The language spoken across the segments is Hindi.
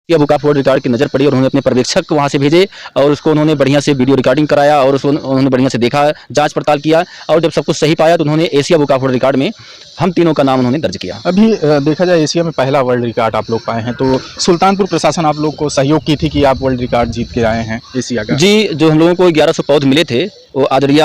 या बुक ऑफ वर्ल्ड रिकॉर्ड की नज़र पड़ी और उन्होंने अपने पर्यवेक्षक वहाँ से भेजे और उसको उन्होंने बढ़िया से वीडियो रिकॉर्डिंग कराया और उसको उन्होंने बढ़िया से देखा, जांच पड़ताल किया और जब सब कुछ सही पाया तो उन्होंने Asia book of world record में हम तीनों का नाम उन्होंने दर्ज किया। अभी देखा जाए एशिया में पहला वर्ल्ड रिकॉर्ड आप लोग पाए हैं, तो सुल्तानपुर प्रशासन आप लोग को सहयोग की थी कि आप वर्ल्ड रिकॉर्ड जीत के आए हैं एशिया का? जी, जो हम लोगों को 1100 पौध मिले थे वो आदरणीय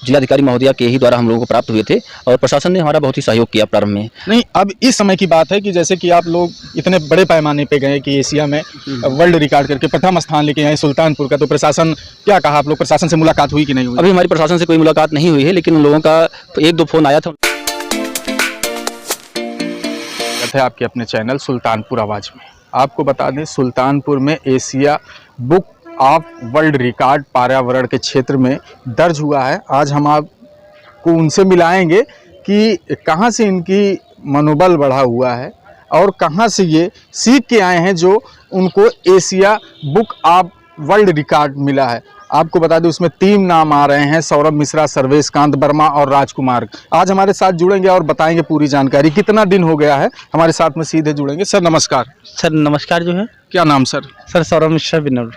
जिलाधिकारी महोदया के ही द्वारा हम लोगों को प्राप्त हुए थे और प्रशासन ने हमारा बहुत ही सहयोग किया प्रारंभ में। नहीं, अब इस समय की बात है कि जैसे कि आप लोग इतने बड़े पैमाने पे गए कि एशिया में वर्ल्ड रिकॉर्ड करके प्रथम स्थान लेके आए सुल्तानपुर का, तो प्रशासन क्या कहा? आप लोग प्रशासन से मुलाकात हुई कि नहीं हुई? अभी हमारी प्रशासन से कोई मुलाकात नहीं हुई है, लेकिन उन लोगों का 1-2 फोन आया था। है आपके अपने चैनल सुल्तानपुर आवाज़ में। आपको बता दें, सुल्तानपुर में Asia book of world record पर्यावरण के क्षेत्र में दर्ज हुआ है। आज हम आपको उनसे मिलाएंगे कि कहां से इनकी मनोबल बढ़ा हुआ है और कहां से ये सीख के आए हैं जो उनको Asia book of world record मिला है। आपको बता दें, उसमें 3 नाम आ रहे हैं, सौरभ मिश्रा, सर्वेश कांत वर्मा और राजकुमार। आज हमारे साथ जुड़ेंगे और बताएंगे पूरी जानकारी। कितना दिन हो गया है, हमारे साथ में सीधे जुड़ेंगे। सर नमस्कार। सर नमस्कार। जो है क्या नाम सर? सर सौरभ मिश्रा विनोद।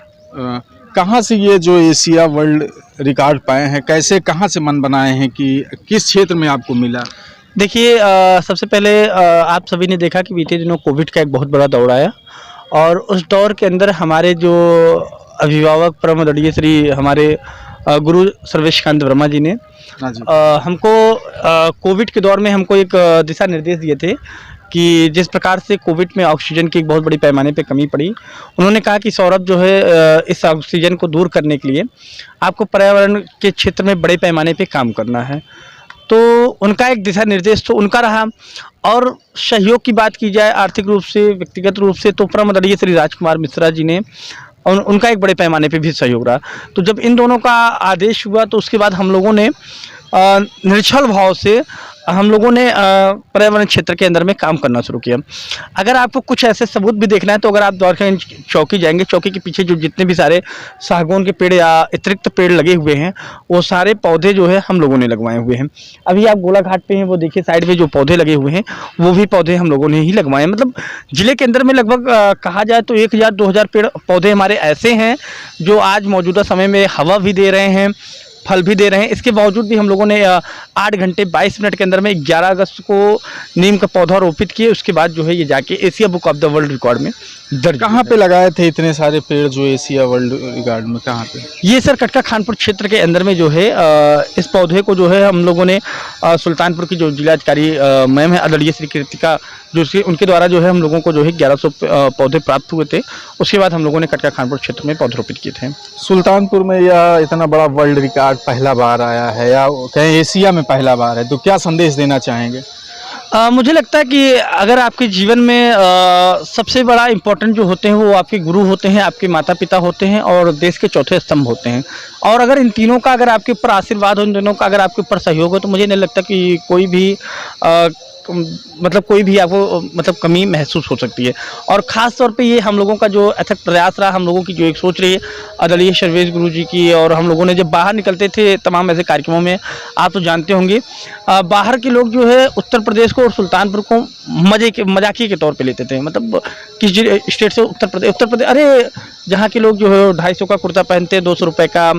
कहाँ से ये जो एशिया वर्ल्ड रिकॉर्ड पाए हैं, कैसे कहाँ से मन बनाए हैं कि किस क्षेत्र में आपको मिला? देखिए, सबसे पहले आप सभी ने देखा कि बीते दिनों कोविड का एक बहुत बड़ा दौर आया और उस दौर के अंदर हमारे जो अभिभावक परम आदरणीय श्री हमारे गुरु सर्वेश कांत वर्मा जी ने हमको कोविड के दौर में हमको एक दिशा निर्देश दिए थे कि जिस प्रकार से कोविड में ऑक्सीजन की एक बहुत बड़ी पैमाने पे कमी पड़ी, उन्होंने कहा कि सौरभ जो है इस ऑक्सीजन को दूर करने के लिए आपको पर्यावरण के क्षेत्र में बड़े पैमाने पे काम करना है। तो उनका एक दिशा निर्देश तो उनका रहा और सहयोग की बात की जाए आर्थिक रूप से, व्यक्तिगत रूप से, तो परम आदरणीय श्री राजकुमार मिश्रा जी ने उनका एक बड़े पैमाने पे भी सहयोग रहा। तो जब इन दोनों का आदेश हुआ तो उसके बाद हम लोगों ने निश्चल भाव से हम लोगों ने पर्यावरण क्षेत्र के अंदर में काम करना शुरू किया। अगर आपको कुछ ऐसे सबूत भी देखना है तो अगर आप द्वारकागंज चौकी जाएंगे, चौकी के पीछे जो जितने भी सारे सागौन के पेड़ या अतिरिक्त पेड़ लगे हुए हैं वो सारे पौधे जो है हम लोगों ने लगवाए हुए हैं। अभी आप गोला घाट पे हैं, वो देखिए साइड में जो पौधे लगे हुए हैं वो भी पौधे हम लोगों ने ही लगवाए हैं। मतलब जिले के अंदर में लगभग कहा जाए तो 1000-2000 पेड़ पौधे हमारे ऐसे हैं जो आज मौजूदा समय में हवा भी दे रहे हैं, फल भी दे रहे हैं। इसके बावजूद भी हम लोगों ने 8 घंटे 22 मिनट के अंदर में 11 अगस्त को नीम का पौधा रोपित किए। उसके बाद जो है ये जाके Asia book of the world record में दर्ज। कहाँ पे लगाए थे इतने सारे पेड़ जो एशिया वर्ल्ड रिकॉर्ड में? कहाँ पे? ये सर कटका खानपुर क्षेत्र के अंदर में जो है इस पौधे को जो है हम लोगों ने सुल्तानपुर की जो जिलाधिकारी मैम है आदरणीय श्री कृतिका, जो उनके द्वारा जो है हम लोगों को जो है 1100 पौधे प्राप्त हुए थे। उसके बाद हम लोगों ने कटका खानपुर क्षेत्र में पौधरोपित किए थे। सुल्तानपुर में यह इतना बड़ा वर्ल्ड रिकॉर्ड पहला बार आया है या कहीं एशिया में पहला बार है, तो क्या संदेश देना चाहेंगे? मुझे लगता है कि अगर आपके जीवन में सबसे बड़ा इम्पोर्टेंट जो होते हैं वो आपके गुरु होते हैं, आपके माता पिता होते हैं और देश के चौथे स्तंभ होते हैं। और अगर इन तीनों का अगर आपके ऊपर आशीर्वाद हो, इन दोनों का अगर आपके ऊपर सहयोग हो, तो मुझे नहीं लगता कि कोई भी कोई भी आपको मतलब कमी महसूस हो सकती है। और ख़ास तौर पे ये हम लोगों का जो अथक प्रयास रहा, हम लोगों की जो एक सोच रही है आदरणीय सर्वेश गुरु जी की, और हम लोगों ने जब बाहर निकलते थे तमाम ऐसे कार्यक्रमों में, आप तो जानते होंगे बाहर के लोग जो है उत्तर प्रदेश को और सुल्तानपुर को मजाकिए के तौर पे लेते थे। मतलब किस स्टेट से उत्तर प्रदेश, अरे जहाँ के लोग जो है 250 का कुर्ता पहनते हैं, 200 रुपये का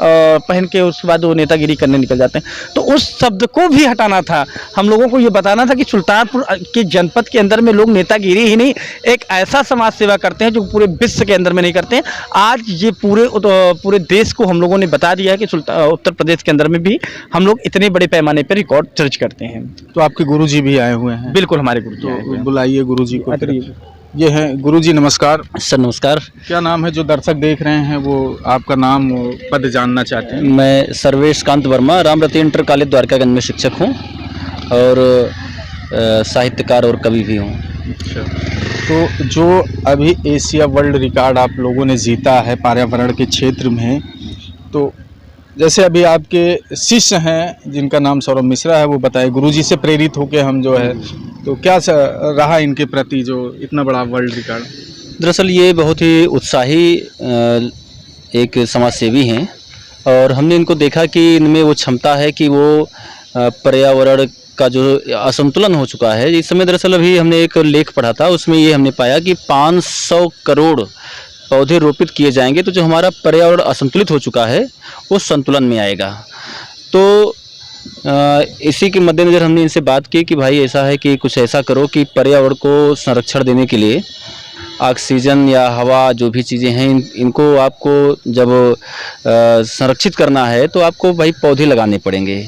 पहन के उसके बाद वो नेतागिरी करने निकल जाते हैं। तो उस शब्द को भी हटाना था। हम लोगों को ये बताना था कि सुल्तानपुर के जनपद के अंदर में लोग नेतागिरी ही नहीं, एक ऐसा समाज सेवा करते हैं जो पूरे विश्व के अंदर में नहीं करते हैं। आज ये पूरे देश को हम लोगों ने बता दिया है कि उत्तर प्रदेश के अंदर में भी हम लोग इतने बड़े पैमाने पर रिकॉर्ड दर्ज करते हैं। तो आपके गुरु जी भी आए हुए हैं? बिल्कुल, हमारे गुरु जी आए हुए हैं। बुलाइए गुरु जी को। ये हैं गुरु जी, नमस्कार। सर नमस्कार। क्या नाम है? जो दर्शक देख रहे हैं वो आपका नाम पद जानना चाहते हैं। मैं सर्वेश कांत वर्मा, रामरती इंटर कॉलेज द्वारकागंज में शिक्षक हूँ और साहित्यकार और कवि भी हूँ। अच्छा, तो जो अभी एशिया वर्ल्ड रिकॉर्ड आप लोगों ने जीता है पर्यावरण के क्षेत्र में, तो जैसे अभी आपके शिष्य हैं जिनका नाम सौरभ मिश्रा है, वो बताए गुरुजी से प्रेरित होकर हम जो है, तो क्या रहा इनके प्रति जो इतना बड़ा वर्ल्ड रिकॉर्ड? दरअसल ये बहुत ही उत्साही एक समाजसेवी हैं और हमने इनको देखा कि इनमें वो क्षमता है कि वो पर्यावरण का जो असंतुलन हो चुका है इस समय, दरअसल अभी हमने एक लेख पढ़ा था, उसमें ये हमने पाया कि 500 करोड़ पौधे रोपित किए जाएंगे तो जो हमारा पर्यावरण असंतुलित हो चुका है वो संतुलन में आएगा। तो इसी के मद्देनज़र हमने इनसे बात की कि भाई ऐसा है कि कुछ ऐसा करो कि पर्यावरण को संरक्षण देने के लिए ऑक्सीजन या हवा जो भी चीज़ें हैं इनको आपको जब संरक्षित करना है तो आपको भाई पौधे लगाने पड़ेंगे।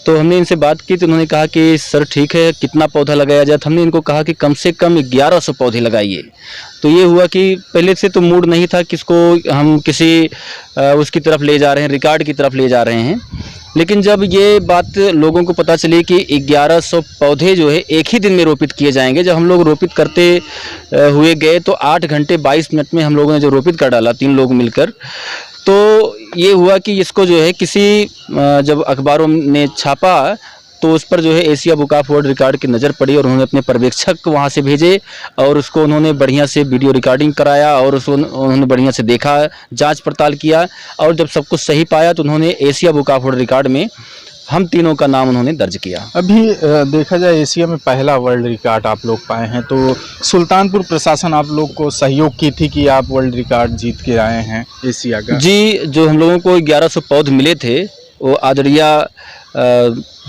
तो हमने इनसे बात की तो उन्होंने कहा कि सर ठीक है, कितना पौधा लगाया जाए। तो हमने इनको कहा कि कम से कम 1100 पौधे लगाइए। तो ये हुआ कि पहले से तो मूड नहीं था कि इसको हम किसी उसकी तरफ ले जा रहे हैं, रिकॉर्ड की तरफ ले जा रहे हैं, लेकिन जब ये बात लोगों को पता चली कि 1100 पौधे जो है एक ही दिन में रोपित किए जाएंगे। जब हम लोग रोपित करते हुए गए तो 8 घंटे 22 मिनट में हम लोगों ने जो रोपित कर डाला 3 लोग मिलकर, तो ये हुआ कि इसको जो है किसी जब अखबारों ने छापा तो उस पर जो है Asia book of world record की नज़र पड़ी और उन्होंने अपने पर्यवेक्षक वहाँ से भेजे और उसको उन्होंने बढ़िया से वीडियो रिकॉर्डिंग कराया और उसको उन्होंने बढ़िया से देखा, जांच पड़ताल किया और जब सब कुछ सही पाया तो उन्होंने Asia book of world record में हम तीनों का नाम उन्होंने दर्ज किया। अभी देखा जाए एशिया में पहला वर्ल्ड रिकॉर्ड आप लोग पाए हैं, तो सुल्तानपुर प्रशासन आप लोग को सहयोग की थी कि आप वर्ल्ड रिकॉर्ड जीत के आए हैं एशिया का? जी, जो हम लोगों को 1100 पौधे मिले थे वो आदरणीय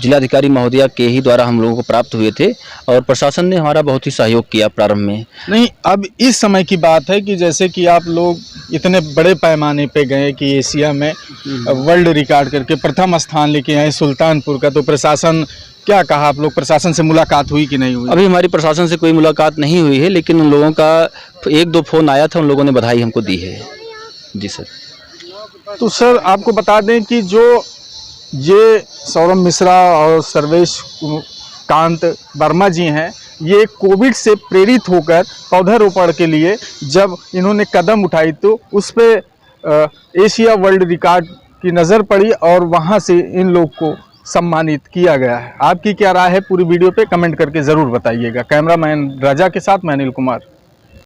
जिलाधिकारी महोदया के ही द्वारा हम लोगों को प्राप्त हुए थे और प्रशासन ने हमारा बहुत ही सहयोग किया प्रारंभ में। नहीं, अब इस समय की बात है कि जैसे कि आप लोग इतने बड़े पैमाने पे गए कि एशिया में वर्ल्ड रिकॉर्ड करके प्रथम स्थान लेके आए सुल्तानपुर का, तो प्रशासन क्या कहा? आप लोग प्रशासन से मुलाकात हुई कि नहीं हुई? अभी हमारी प्रशासन से कोई मुलाकात नहीं हुई है, लेकिन उन लोगों का 1-2 फ़ोन आया था, उन लोगों ने बधाई हमको दी है। जी सर। तो सर आपको बता दें कि जो ये सौरभ मिश्रा और सर्वेश कांत वर्मा जी हैं, ये कोविड से प्रेरित होकर पौधारोपण के लिए जब इन्होंने कदम उठाई तो उस पर एशिया वर्ल्ड रिकॉर्ड की नज़र पड़ी और वहाँ से इन लोग को सम्मानित किया गया है। आपकी क्या राय है पूरी वीडियो पे कमेंट करके ज़रूर बताइएगा। कैमरामैन राजा के साथ मैं अनिल कुमार।